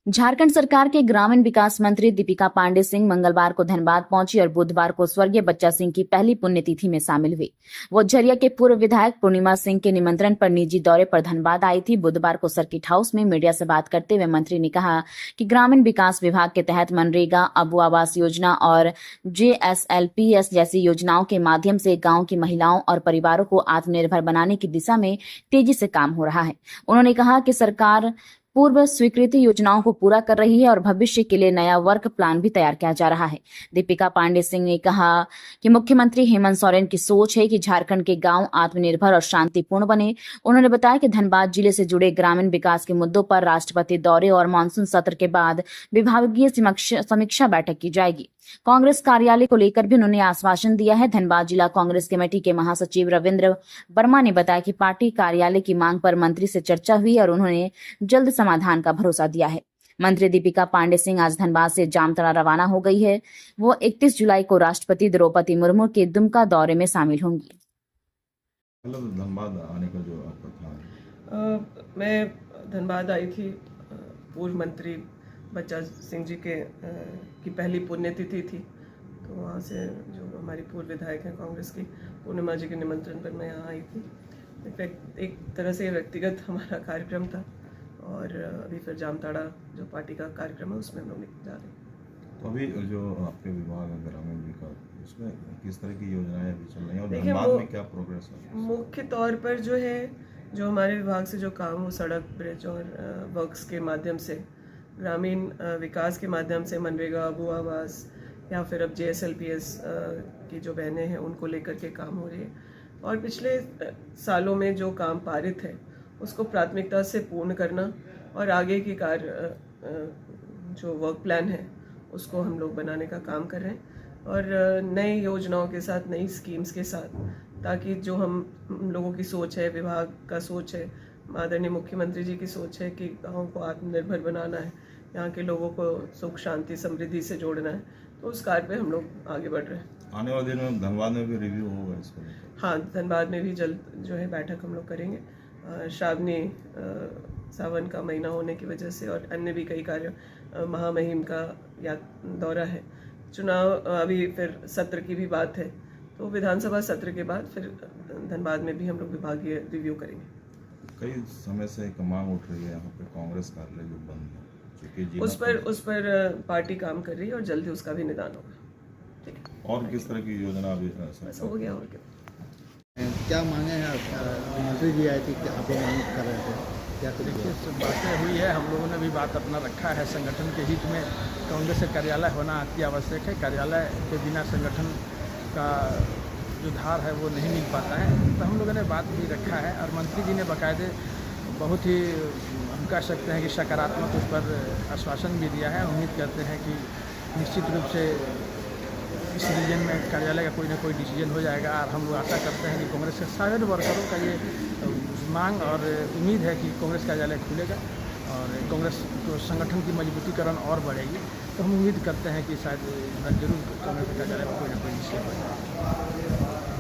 झारखंड सरकार के ग्रामीण विकास मंत्री दीपिका पांडे सिंह मंगलवार को धनबाद पहुंची और बुधवार को स्वर्गीय बच्चा सिंह की पहली पुण्यतिथि में शामिल हुई। वो झरिया के पूर्व विधायक पूर्णिमा सिंह के निमंत्रण पर निजी दौरे पर धनबाद आई थी। बुधवार को सर्किट हाउस में मीडिया से बात करते हुए मंत्री ने कहा कि ग्रामीण विकास विभाग के तहत मनरेगा, अबू आवास योजना और JSLPS जैसी योजनाओं के माध्यम से गाँव की महिलाओं और परिवारों को आत्मनिर्भर बनाने की दिशा में तेजी से काम हो रहा है। उन्होंने कहा कि सरकार पूर्व स्वीकृत योजनाओं को पूरा कर रही है और भविष्य के लिए नया वर्क प्लान भी तैयार किया जा रहा है। दीपिका पांडे सिंह ने कहा कि मुख्यमंत्री हेमंत सोरेन की सोच है कि झारखंड के गांव आत्मनिर्भर और शांतिपूर्ण बने। उन्होंने बताया कि धनबाद जिले से जुड़े ग्रामीण विकास के मुद्दों पर राष्ट्रपति दौरे और मानसून सत्र के बाद विभागीय समीक्षा बैठक की जाएगी। कांग्रेस कार्यालय को लेकर भी उन्होंने आश्वासन दिया है। धनबाद जिला कांग्रेस कमेटी के महासचिव रविंद्र वर्मा ने बताया कि पार्टी कार्यालय की मांग पर मंत्री से चर्चा हुई और उन्होंने जल्द समाधान का भरोसा दिया है। मंत्री दीपिका पांडे सिंह आज धनबाद से जामताड़ा रवाना हो गई है। वो 31 जुलाई को राष्ट्रपति द्रौपदी मुर्मू के दुमका दौरे में शामिल होंगी। धनबाद आने का जो आपका था? मैं धनबाद आई थी, पूर्व मंत्री बच्चा सिंह जी की पहली पुण्यतिथि थी, तो वहाँ से जो हमारी पूर्व विधायक हैं कांग्रेस की पूर्णिमा जी के निमंत्रण पर मैं यहाँ आई थी। एक तरह से व्यक्तिगत हमारा कार्यक्रम था और अभी फिर जामताड़ा जो पार्टी का कार्यक्रम है उसमें हम लोग जा रहे हैं। तो अभी जो आपके विभाग है ग्रामीण विकास, उसमें किस तरह की योजनाएं अभी चल रही हैं और धनबाद में क्या प्रोग्रेस है? मुख्य तौर पर जो हमारे विभाग से जो काम हो, सड़क, ब्रिज और वर्क्स के माध्यम से, ग्रामीण विकास के माध्यम से मनरेगा, अबू आवास या फिर अब JSLPS की जो बहनें हैं उनको लेकर के काम हो रही है। और पिछले सालों में जो काम पारित है उसको प्राथमिकता से पूर्ण करना और आगे की कार्य जो वर्क प्लान है उसको हम लोग बनाने का काम कर रहे हैं और नई योजनाओं के साथ, नई स्कीम्स के साथ, ताकि जो हम लोगों की सोच है, विभाग का सोच है, आदरणीय मुख्यमंत्री जी की सोच है कि गाँव को आत्मनिर्भर बनाना है, यहाँ के लोगों को सुख, शांति, समृद्धि से जोड़ना है, तो उस कार्य पे हम लोग आगे बढ़ रहे हैं। आने वाले दिन में धनबाद में भी रिव्यू होगा इसको लेकर? हाँ, धनबाद में भी जल्द जो है बैठक हम लोग करेंगे। श्रावणी सावन का महीना होने की वजह से और अन्य भी कई कार्य, महामहिम का दौरा है, चुनाव, अभी फिर सत्र की भी बात है, तो विधानसभा सत्र के बाद फिर धनबाद में भी हम लोग विभागीय रिव्यू करेंगे। कई समय से एक मांग उठ रही है यहाँ पे कांग्रेस कार्यालय जो बंद है, उस पर पार्टी काम कर रही है और जल्दी उसका भी निदान होगा। ठीक है। और किस तरह की योजना अभी हो गया और क्या मांगे हैं? मंत्री जी आए थे, क्या आप मांग कर रहे थे? क्या देखिए, बातें हुई है, हम लोगों ने भी बात अपना रखा है। संगठन के हित में कांग्रेस का कार्यालय होना अति आवश्यक है। कार्यालय के बिना संगठन का जो धार है वो नहीं मिल पाता है, तो हम लोगों ने बात भी रखा है और मंत्री जी ने बाकायदे बहुत ही, हम कह सकते हैं कि सकारात्मक उस पर आश्वासन भी दिया है। उम्मीद करते हैं कि निश्चित रूप से इस रीजन में कार्यालय का कोई ना कोई डिसीजन हो जाएगा और हम लोग आशा करते हैं कि कांग्रेस के सारे वर्करों का ये मांग और उम्मीद है कि कांग्रेस कार्यालय खुलेगा और कांग्रेस को संगठन की मजबूतीकरण और बढ़ेगी। तो हम उम्मीद करते हैं कि शायद जरूर कांग्रेस कार्यालय में कोई ना कोई डिसीजन हो जाएगा।